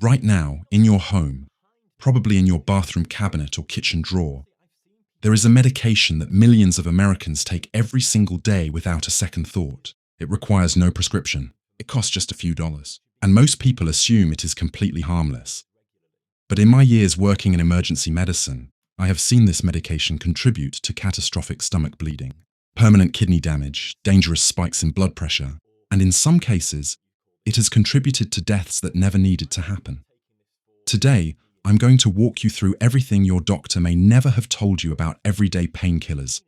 Right now, in your home, probably in your bathroom cabinet or kitchen drawer, there is a medication that millions of Americans take every single day without a second thought. It requires no prescription. It costs just a few dollars. And most people assume it is completely harmless. But in my years working in emergency medicine, I have seen this medication contribute to catastrophic stomach bleeding, permanent kidney damage, dangerous spikes in blood pressure, and in some cases, it has contributed to deaths that never needed to happen. Today, I'm going to walk you through everything your doctor may never have told you about everyday painkillers,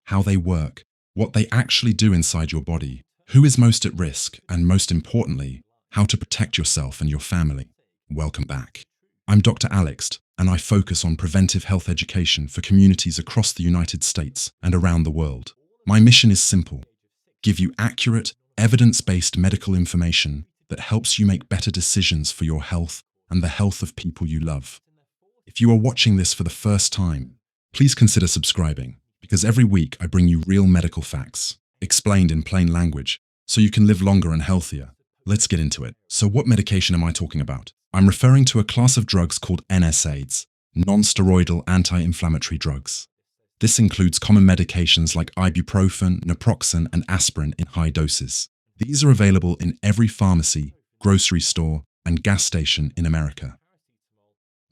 how they work, what they actually do inside your body, who is most at risk, and most importantly, how to protect yourself and your family. Welcome back. I'm Dr. Alext, and I focus on preventive health education for communities across the United States and around the world. My mission is simple: give you accurate, evidence-based medical information that helps you make better decisions for your health and the health of people you love. If you are watching this for the first time, please consider subscribing, because every week I bring you real medical facts, explained in plain language, so you can live longer and healthier. Let's get into it. So what medication am I talking about? I'm referring to a class of drugs called NSAIDs, non-steroidal anti-inflammatory drugs. This includes common medications like ibuprofen, naproxen, and aspirin in high doses. These are available in every pharmacy, grocery store, and gas station in America.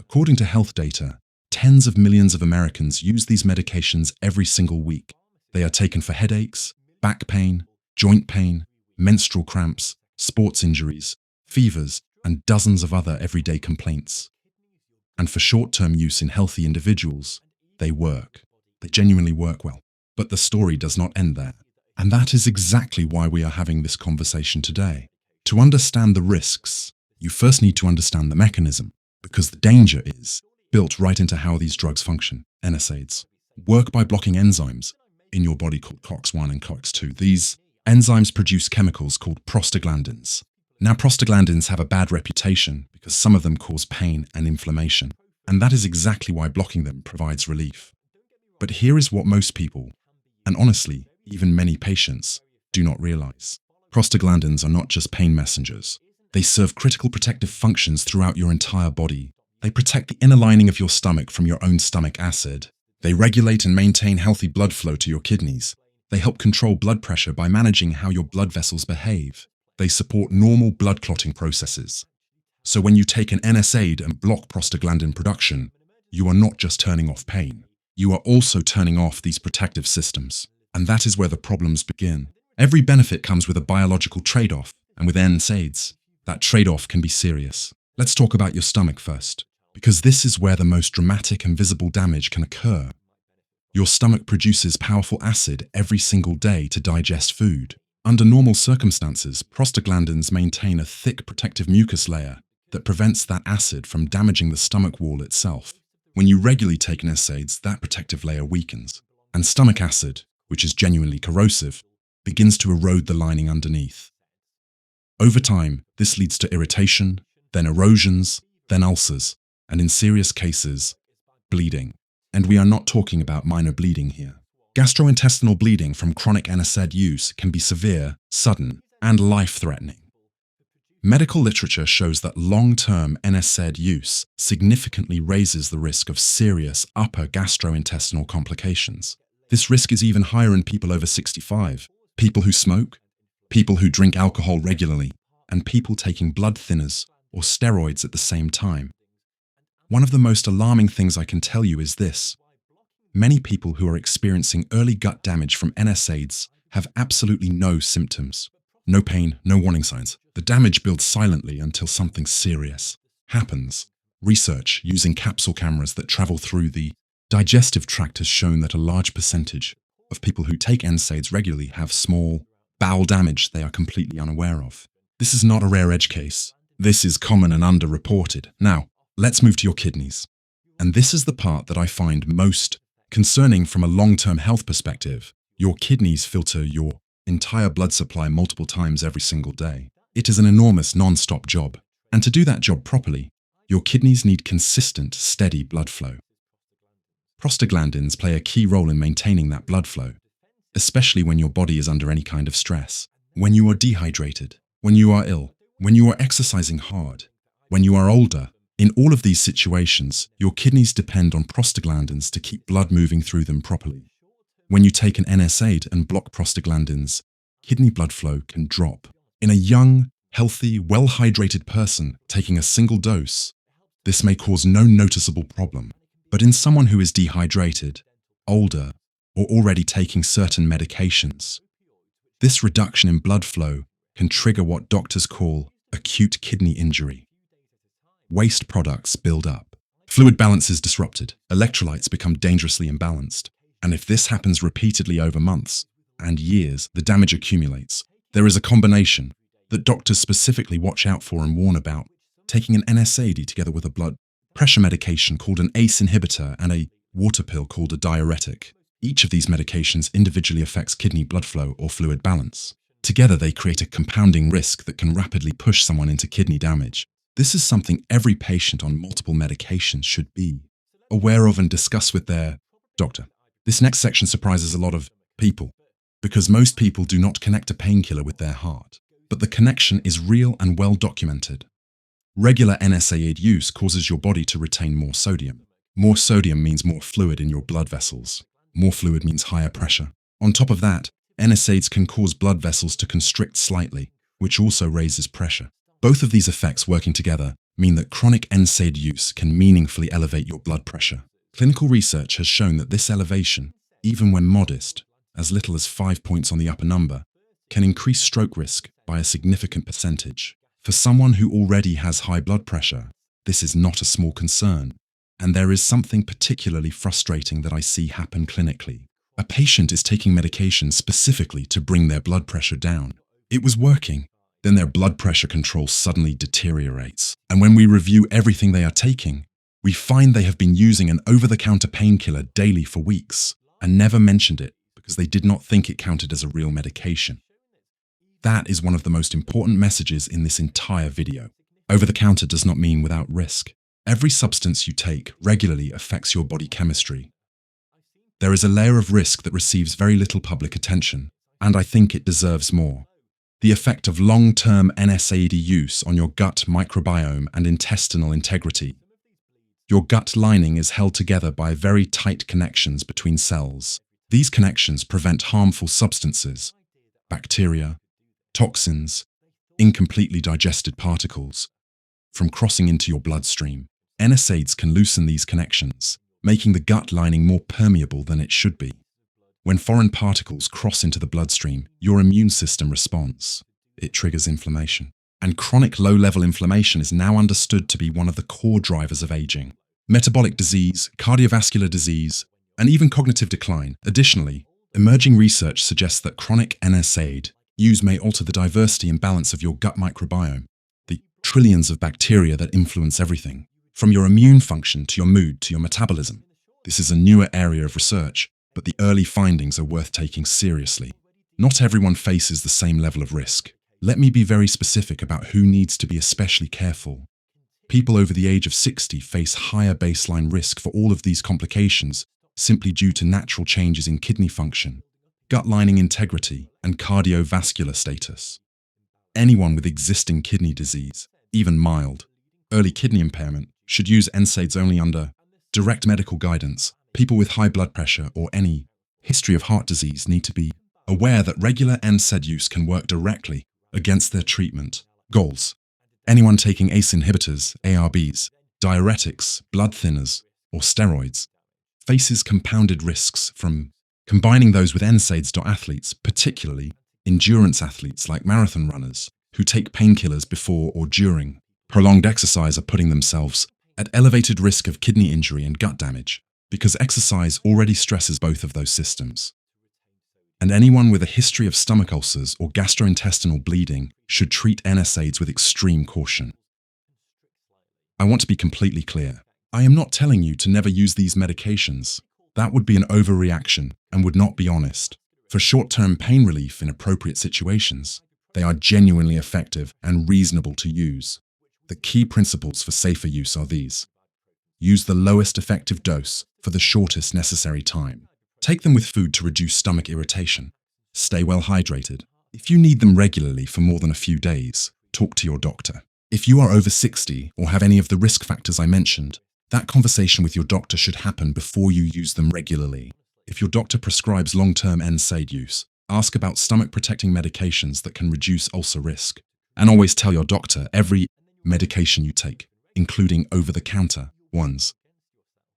According to health data, tens of millions of Americans use these medications every single week. They are taken for headaches, back pain, joint pain, menstrual cramps, sports injuries, fevers, and dozens of other everyday complaints. And for short-term use in healthy individuals, they work. They genuinely work well. But the story does not end there. And that is exactly why we are having this conversation today. To understand the risks, you first need to understand the mechanism, because the danger is built right into how these drugs function. NSAIDs work by blocking enzymes in your body called COX-1 and COX-2. These enzymes produce chemicals called prostaglandins. Now, prostaglandins have a bad reputation because some of them cause pain and inflammation, and that is exactly why blocking them provides relief. But here is what most people, and honestly, even many patients, do not realize. Prostaglandins are not just pain messengers. They serve critical protective functions throughout your entire body. They protect the inner lining of your stomach from your own stomach acid. They regulate and maintain healthy blood flow to your kidneys. They help control blood pressure by managing how your blood vessels behave. They support normal blood clotting processes. So when you take an NSAID and block prostaglandin production, you are not just turning off pain. You are also turning off these protective systems. And that is where the problems begin. Every benefit comes with a biological trade-off, and with NSAIDs, that trade-off can be serious. Let's talk about your stomach first, because this is where the most dramatic and visible damage can occur. Your stomach produces powerful acid every single day to digest food. Under normal circumstances, prostaglandins maintain a thick protective mucus layer that prevents that acid from damaging the stomach wall itself. When you regularly take NSAIDs, that protective layer weakens, and stomach acid, which is genuinely corrosive, begins to erode the lining underneath. Over time, this leads to irritation, then erosions, then ulcers, and in serious cases, bleeding. And we are not talking about minor bleeding here. Gastrointestinal bleeding from chronic NSAID use can be severe, sudden, and life-threatening. Medical literature shows that long-term NSAID use significantly raises the risk of serious upper gastrointestinal complications. This risk is even higher in people over 65, people who smoke, people who drink alcohol regularly, and people taking blood thinners or steroids at the same time. One of the most alarming things I can tell you is this: many people who are experiencing early gut damage from NSAIDs have absolutely no symptoms. No pain, no warning signs. The damage builds silently until something serious happens. Research using capsule cameras that travel through the digestive tract has shown that a large percentage of people who take NSAIDs regularly have small bowel damage they are completely unaware of. This is not a rare edge case. This is common and underreported. Now, let's move to your kidneys. And this is the part that I find most concerning from a long-term health perspective. Your kidneys filter your entire blood supply multiple times every single day. It is an enormous non-stop job. And to do that job properly, your kidneys need consistent, steady blood flow. Prostaglandins play a key role in maintaining that blood flow, especially when your body is under any kind of stress. When you are dehydrated, when you are ill, when you are exercising hard, When you are older, in all of these situations, your kidneys depend on prostaglandins to keep blood moving through them properly. When you take an NSAID and block prostaglandins, kidney blood flow can drop. In a young, healthy, well-hydrated person taking a single dose, this may cause no noticeable problem. But in someone who is dehydrated, older, or already taking certain medications, this reduction in blood flow can trigger what doctors call acute kidney injury. Waste products build up. Fluid balance is disrupted. Electrolytes become dangerously imbalanced. And if this happens repeatedly over months and years, the damage accumulates. There is a combination that doctors specifically watch out for and warn about: taking an NSAID together with a blood pressure medication called an ACE inhibitor and a water pill called a diuretic. Each of these medications individually affects kidney blood flow or fluid balance. Together, they create a compounding risk that can rapidly push someone into kidney damage. This is something every patient on multiple medications should be aware of and discuss with their doctor. This next section surprises a lot of people, because most people do not connect a painkiller with their heart. But the connection is real and well documented. Regular NSAID use causes your body to retain more sodium. More sodium means more fluid in your blood vessels. More fluid means higher pressure. On top of that, NSAIDs can cause blood vessels to constrict slightly, which also raises pressure. Both of these effects working together mean that chronic NSAID use can meaningfully elevate your blood pressure. Clinical research has shown that this elevation, even when modest, as little as 5 points on the upper number, can increase stroke risk by a significant percentage. For someone who already has high blood pressure, this is not a small concern. And there is something particularly frustrating that I see happen clinically. A patient is taking medication specifically to bring their blood pressure down. It was working. Then their blood pressure control suddenly deteriorates. And when we review everything they are taking, we find they have been using an over-the-counter painkiller daily for weeks and never mentioned it because they did not think it counted as a real medication. That is one of the most important messages in this entire video. Over-the-counter does not mean without risk. Every substance you take regularly affects your body chemistry. There is a layer of risk that receives very little public attention, and I think it deserves more. The effect of long-term NSAID use on your gut microbiome and intestinal integrity. Your gut lining is held together by very tight connections between cells. These connections prevent harmful substances, bacteria, toxins, incompletely digested particles, from crossing into your bloodstream. NSAIDs can loosen these connections, making the gut lining more permeable than it should be. When foreign particles cross into the bloodstream, your immune system responds. It triggers inflammation. And chronic low-level inflammation is now understood to be one of the core drivers of aging. Metabolic disease, cardiovascular disease, and even cognitive decline. Additionally, emerging research suggests that chronic NSAID use may alter the diversity and balance of your gut microbiome, the trillions of bacteria that influence everything, from your immune function to your mood to your metabolism. This is a newer area of research, but the early findings are worth taking seriously. Not everyone faces the same level of risk. Let me be very specific about who needs to be especially careful. People over the age of 60 face higher baseline risk for all of these complications simply due to natural changes in kidney function, gut lining integrity, and cardiovascular status. Anyone with existing kidney disease, even mild, early kidney impairment, should use NSAIDs only under direct medical guidance. People with high blood pressure or any history of heart disease need to be aware that regular NSAID use can work directly against their treatment goals. Anyone taking ACE inhibitors, ARBs, diuretics, blood thinners, or steroids faces compounded risks from combining those with NSAIDs. Athletes, particularly endurance athletes like marathon runners, who take painkillers before or during prolonged exercise, are putting themselves at elevated risk of kidney injury and gut damage, because exercise already stresses both of those systems. And anyone with a history of stomach ulcers or gastrointestinal bleeding should treat NSAIDs with extreme caution. I want to be completely clear. I am not telling you to never use these medications. That would be an overreaction and would not be honest. For short-term pain relief in appropriate situations, they are genuinely effective and reasonable to use. The key principles for safer use are these. Use the lowest effective dose for the shortest necessary time. Take them with food to reduce stomach irritation. Stay well hydrated. If you need them regularly for more than a few days, talk to your doctor. If you are over 60 or have any of the risk factors I mentioned, that conversation with your doctor should happen before you use them regularly. If your doctor prescribes long-term NSAID use, ask about stomach-protecting medications that can reduce ulcer risk. And always tell your doctor every medication you take, including over-the-counter ones.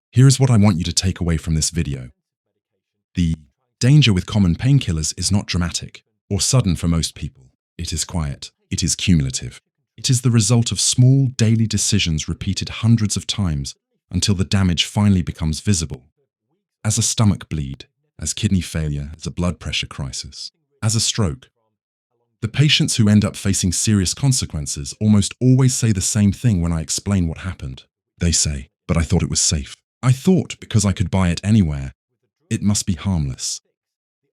Here is what I want you to take away from this video. The danger with common painkillers is not dramatic or sudden for most people. It is quiet. It is cumulative. It is the result of small daily decisions repeated hundreds of times until the damage finally becomes visible. As a stomach bleed, as kidney failure, as a blood pressure crisis, as a stroke. The patients who end up facing serious consequences almost always say the same thing when I explain what happened. They say, "But I thought it was safe. I thought because I could buy it anywhere, it must be harmless."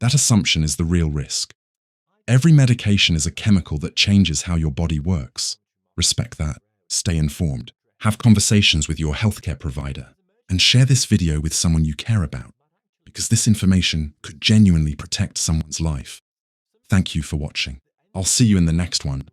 That assumption is the real risk. Every medication is a chemical that changes how your body works. Respect that. Stay informed. Have conversations with your healthcare provider. And share this video with someone you care about, because this information could genuinely protect someone's life. Thank you for watching. I'll see you in the next one.